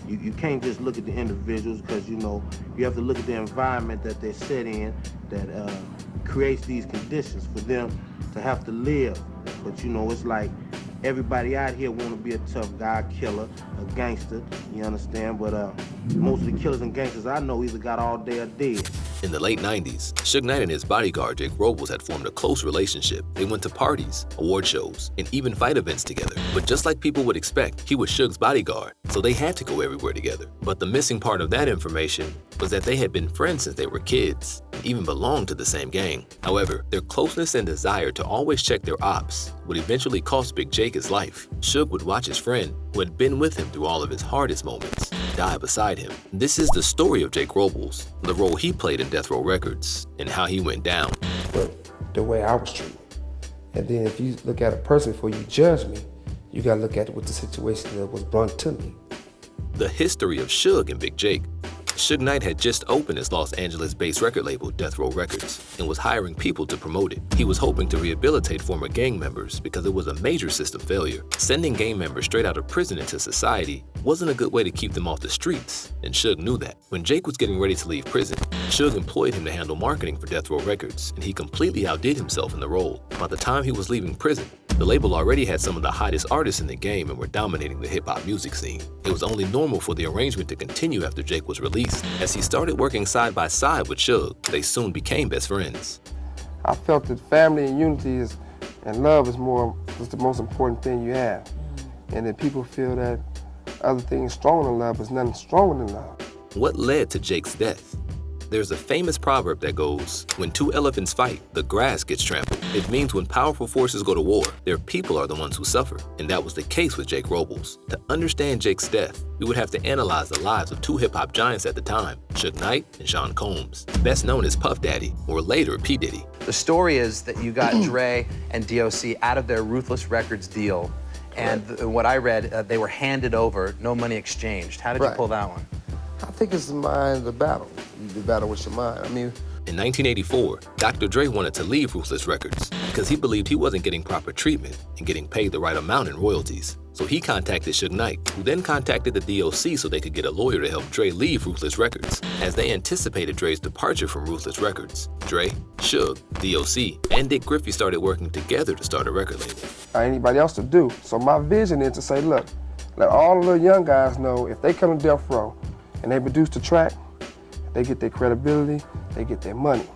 You can't just look at the individuals because, you know, you have to look at the environment that they're set in that creates these conditions for them to have to live. But, you know, it's like everybody out here want to be a tough guy, killer, a gangster, you understand? But most of the killers and gangsters I know either got all day or dead. In the late 90s, Suge Knight and his bodyguard, Jake Robles, had formed a close relationship. They went to parties, award shows, and even fight events together. But just like people would expect, he was Suge's bodyguard, so they had to go everywhere together. But the missing part of that information was that they had been friends since they were kids, and even belonged to the same gang. However, their closeness and desire to always check their ops would eventually cost Big Jake his life. Suge would watch his friend, who had been with him through all of his hardest moments, die beside him. This is the story of Jake Robles, the role he played in Death Row Records, and how he went down. But the way I was treated. And then if you look at a person before you judge me, you gotta look at it with the situation that was brought to me. The history of Suge and Big Jake. Suge Knight had just opened his Los Angeles-based record label, Death Row Records, and was hiring people to promote it. He was hoping to rehabilitate former gang members because it was a major system failure. Sending gang members straight out of prison into society wasn't a good way to keep them off the streets, and Suge knew that. When Jake was getting ready to leave prison, Suge employed him to handle marketing for Death Row Records, and he completely outdid himself in the role. By the time he was leaving prison, the label already had some of the hottest artists in the game and were dominating the hip-hop music scene. It was only normal for the arrangement to continue after Jake was released. As he started working side by side with Suge, they soon became best friends. I felt that family and unity and love is the most important thing you have. And that people feel that other things stronger than love, is nothing stronger than love. What led to Jake's death? There's a famous proverb that goes, when two elephants fight, the grass gets trampled. It means when powerful forces go to war, their people are the ones who suffer. And that was the case with Jake Robles. To understand Jake's death, we would have to analyze the lives of two hip-hop giants at the time, Suge Knight and Sean Combs, best known as Puff Daddy, or later P. Diddy. The story is that you got Dre and DOC out of their Ruthless Records deal, and what I read, they were handed over, no money exchanged. How did you pull that one? I think it's the mind, the battle. The battle with your mind. I mean, in 1984, Dr. Dre wanted to leave Ruthless Records because he believed he wasn't getting proper treatment and getting paid the right amount in royalties. So he contacted Suge Knight, who then contacted the DOC so they could get a lawyer to help Dre leave Ruthless Records. As they anticipated Dre's departure from Ruthless Records, Dre, Suge, DOC, and Dick Griffey started working together to start a record label. Anybody else to do. So my vision is to say, look, let all the little young guys know if they come to Death Row and they produce the track, they get their credibility, they get their money.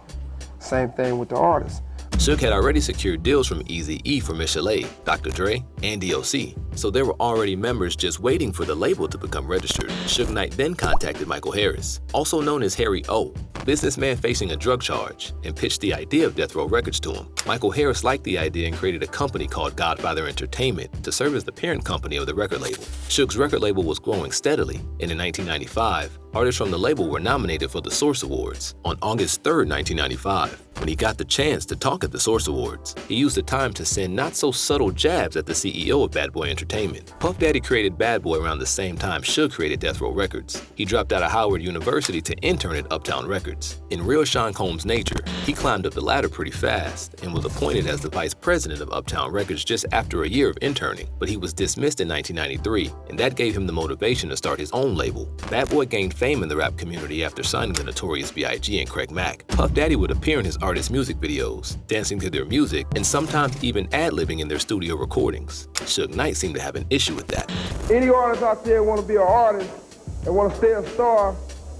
Same thing with the artists. Suge had already secured deals from Eazy-E for Michelet, Dr. Dre, and DOC, so there were already members just waiting for the label to become registered. Suge Knight then contacted Michael Harris, also known as Harry O, a businessman facing a drug charge, and pitched the idea of Death Row Records to him. Michael Harris liked the idea and created a company called Godfather Entertainment to serve as the parent company of the record label. Suge's record label was growing steadily, and in 1995, artists from the label were nominated for the Source Awards. On August 3rd, 1995, when he got the chance to talk at the Source Awards, he used the time to send not-so-subtle jabs at the CEO of Bad Boy Entertainment. Puff Daddy created Bad Boy around the same time Suge created Death Row Records. He dropped out of Howard University to intern at Uptown Records. In real Sean Combs nature, he climbed up the ladder pretty fast and was appointed as the vice president of Uptown Records just after a year of interning, but he was dismissed in 1993, and that gave him the motivation to start his own label. Bad Boy gained fame in the rap community after signing the Notorious B.I.G. and Craig Mack. Puff Daddy would appear in his artists' music videos, dancing to their music, and sometimes even ad-libbing in their studio recordings. Suge Knight seemed to have an issue with that. Any artist out there want to be an artist and want to stay a star,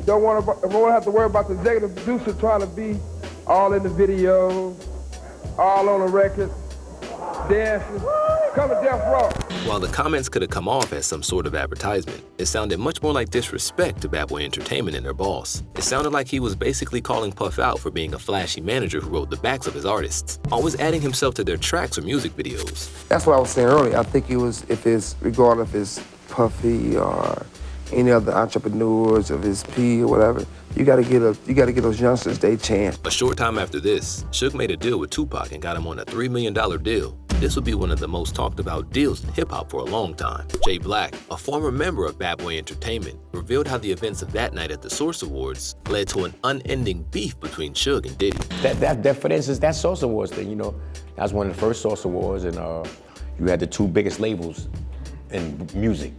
don't want to have to worry about the executive producer trying to be all in the videos, all on the record, dancing. Come to Death Row. While the comments could have come off as some sort of advertisement, it sounded much more like disrespect to Bad Boy Entertainment and their boss. It sounded like he was basically calling Puff out for being a flashy manager who wrote the backs of his artists, always adding himself to their tracks or music videos. That's what I was saying earlier. I think it was, regardless if it's Puffy or any other entrepreneurs of his P or whatever, you gotta get those youngsters their chance. A short time after this, Suge made a deal with Tupac and got him on a $3 million deal. This would be one of the most talked about deals in hip-hop for a long time. Jay Black, a former member of Bad Boy Entertainment, revealed how the events of that night at the Source Awards led to an unending beef between Suge and Diddy. For instance, that Source Awards thing, you know, that was one of the first Source Awards, and you had the two biggest labels in music.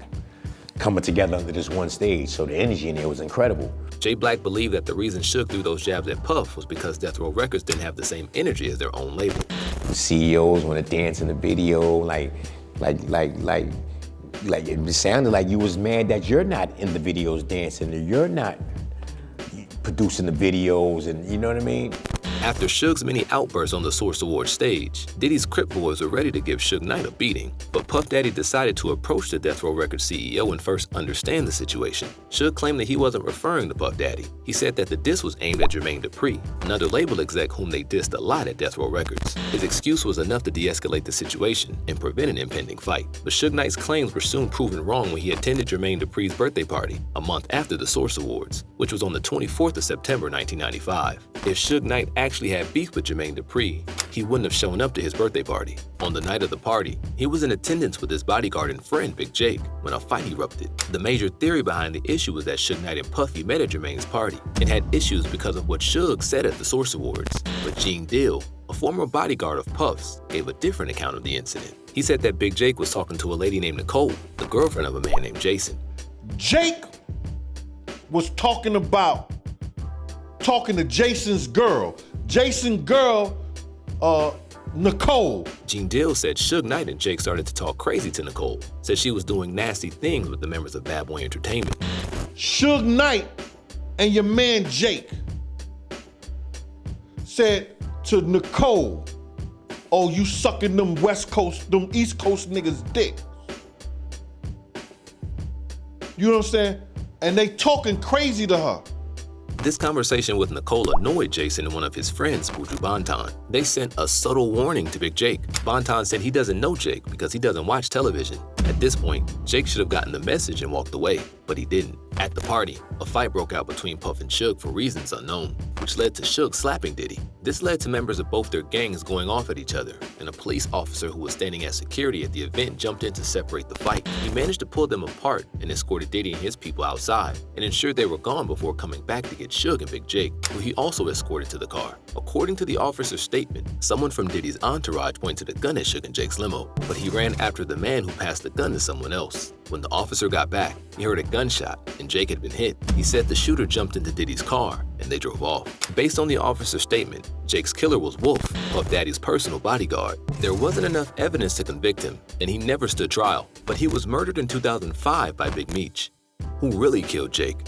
coming together under this one stage. So the energy in there was incredible. J Black believed that the reason Suge threw those jabs at Puff was because Death Row Records didn't have the same energy as their own label. The CEOs want to dance in the video, like it sounded like you was mad that you're not in the videos dancing, or you're not producing the videos, and you know what I mean? After Suge's many outbursts on the Source Awards stage, Diddy's Crip Boys were ready to give Suge Knight a beating, but Puff Daddy decided to approach the Death Row Records CEO and first understand the situation. Suge claimed that he wasn't referring to Puff Daddy. He said that the diss was aimed at Jermaine Dupri, another label exec whom they dissed a lot at Death Row Records. His excuse was enough to de-escalate the situation and prevent an impending fight. But Suge Knight's claims were soon proven wrong when he attended Jermaine Dupri's birthday party a month after the Source Awards, which was on the 24th of September 1995. If Suge Knight actually had beef with Jermaine Dupri, he wouldn't have shown up to his birthday party. On the night of the party, he was in attendance with his bodyguard and friend Big Jake when a fight erupted. The major theory behind the issue was that Suge Knight and Puffy met at Jermaine's party and had issues because of what Suge said at the Source Awards. But Gene Dill, a former bodyguard of Puff's, gave a different account of the incident. He said that Big Jake was talking to a lady named Nicole, the girlfriend of a man named Jason. Jake was talking to Jason's girl. Jason's girl, Nicole. Gene Dill said Suge Knight and Jake started to talk crazy to Nicole, said she was doing nasty things with the members of Bad Boy Entertainment. Suge Knight and your man Jake said to Nicole, oh, you sucking them West Coast, them East Coast niggas' dick. You know what I'm saying? And they talking crazy to her. This conversation with Nicole annoyed Jason and one of his friends, Buju Banton. They sent a subtle warning to Big Jake. Banton said he doesn't know Jake because he doesn't watch television. At this point, Jake should have gotten the message and walked away, but he didn't. At the party, a fight broke out between Puff and Suge for reasons unknown, which led to Suge slapping Diddy. This led to members of both their gangs going off at each other, and a police officer who was standing as security at the event jumped in to separate the fight. He managed to pull them apart and escorted Diddy and his people outside and ensured they were gone before coming back to get Suge and Big Jake, who he also escorted to the car. According to the officer's statement, someone from Diddy's entourage pointed a gun at Suge and Jake's limo, but he ran after the man who passed the gun to someone else. When the officer got back, he heard a gunshot and Jake had been hit. He said the shooter jumped into Diddy's car and they drove off. Based on the officer's statement, Jake's killer was Wolf, Puff Daddy's personal bodyguard. There wasn't enough evidence to convict him, and he never stood trial, but he was murdered in 2005 by Big Meech. Who really killed Jake?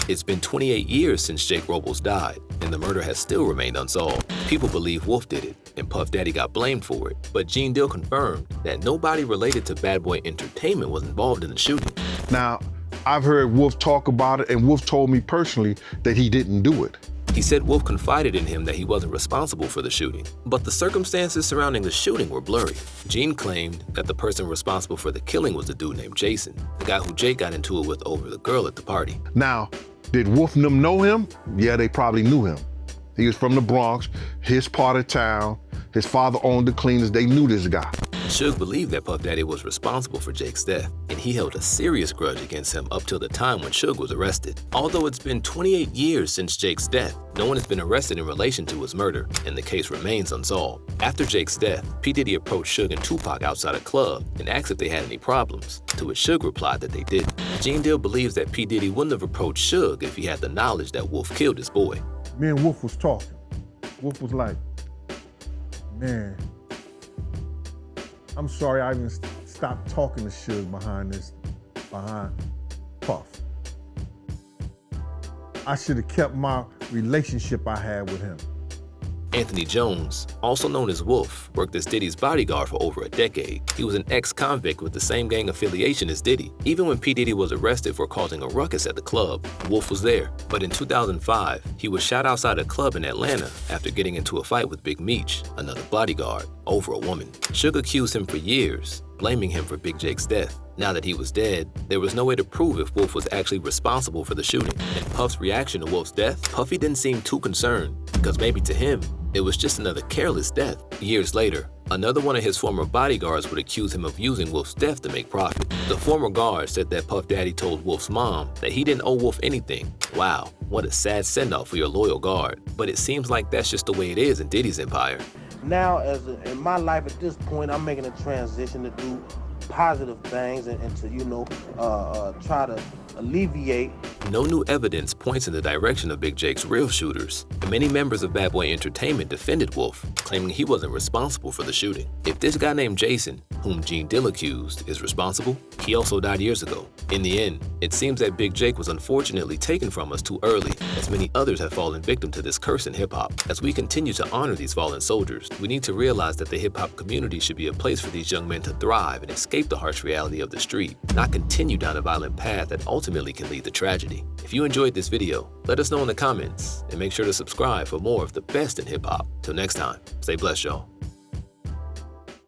It's been 28 years since Jake Robles died, and the murder has still remained unsolved. People believe Wolf did it, and Puff Daddy got blamed for it, but Gene Dill confirmed that nobody related to Bad Boy Entertainment was involved in the shooting. Now, I've heard Wolf talk about it, and Wolf told me personally that he didn't do it. He said Wolf confided in him that he wasn't responsible for the shooting, but the circumstances surrounding the shooting were blurry. Gene claimed that the person responsible for the killing was the dude named Jason, the guy who Jake got into it with over the girl at the party. Now, did Wolf and them know him? Yeah, they probably knew him. He was from the Bronx, his part of town. His father owned the cleaners. They knew this guy. Suge believed that Puff Daddy was responsible for Jake's death, and he held a serious grudge against him up till the time when Suge was arrested. Although it's been 28 years since Jake's death, no one has been arrested in relation to his murder, and the case remains unsolved. After Jake's death, P. Diddy approached Suge and Tupac outside a club and asked if they had any problems, to which Suge replied that they didn't. Gene Dill believes that P. Diddy wouldn't have approached Suge if he had the knowledge that Wolf killed his boy. Me and Wolf was talking. Wolf was like, man, I'm sorry I even stopped talking to Suge behind Puff. I should have kept my relationship I had with him. Anthony Jones, also known as Wolf, worked as Diddy's bodyguard for over a decade. He was an ex-convict with the same gang affiliation as Diddy. Even when P. Diddy was arrested for causing a ruckus at the club, Wolf was there. But in 2005, he was shot outside a club in Atlanta after getting into a fight with Big Meech, another bodyguard, over a woman. Suge accused him for years, blaming him for Big Jake's death. Now that he was dead, there was no way to prove if Wolf was actually responsible for the shooting. And Puff's reaction to Wolf's death, Puffy didn't seem too concerned, because maybe to him, it was just another careless death. Years later, another one of his former bodyguards would accuse him of using Wolf's death to make profit. The former guard said that Puff Daddy told Wolf's mom that he didn't owe Wolf anything. Wow, what a sad send-off for your loyal guard. But it seems like that's just the way it is in Diddy's empire. Now, in my life at this point, I'm making a transition to do positive things and to, you know, try to alleviate. No new evidence points in the direction of Big Jake's real shooters, and many members of Bad Boy Entertainment defended Wolf, claiming he wasn't responsible for the shooting. If this guy named Jason, whom Gene Dill accused, is responsible, he also died years ago. In the end, it seems that Big Jake was unfortunately taken from us too early, as many others have fallen victim to this curse in hip-hop. As we continue to honor these fallen soldiers, we need to realize that the hip-hop community should be a place for these young men to thrive and escape the harsh reality of the street, not continue down a violent path that ultimately can lead to tragedy. If you enjoyed this video, let us know in the comments, and make sure to subscribe for more of the best in hip-hop. Till next time, stay blessed, y'all.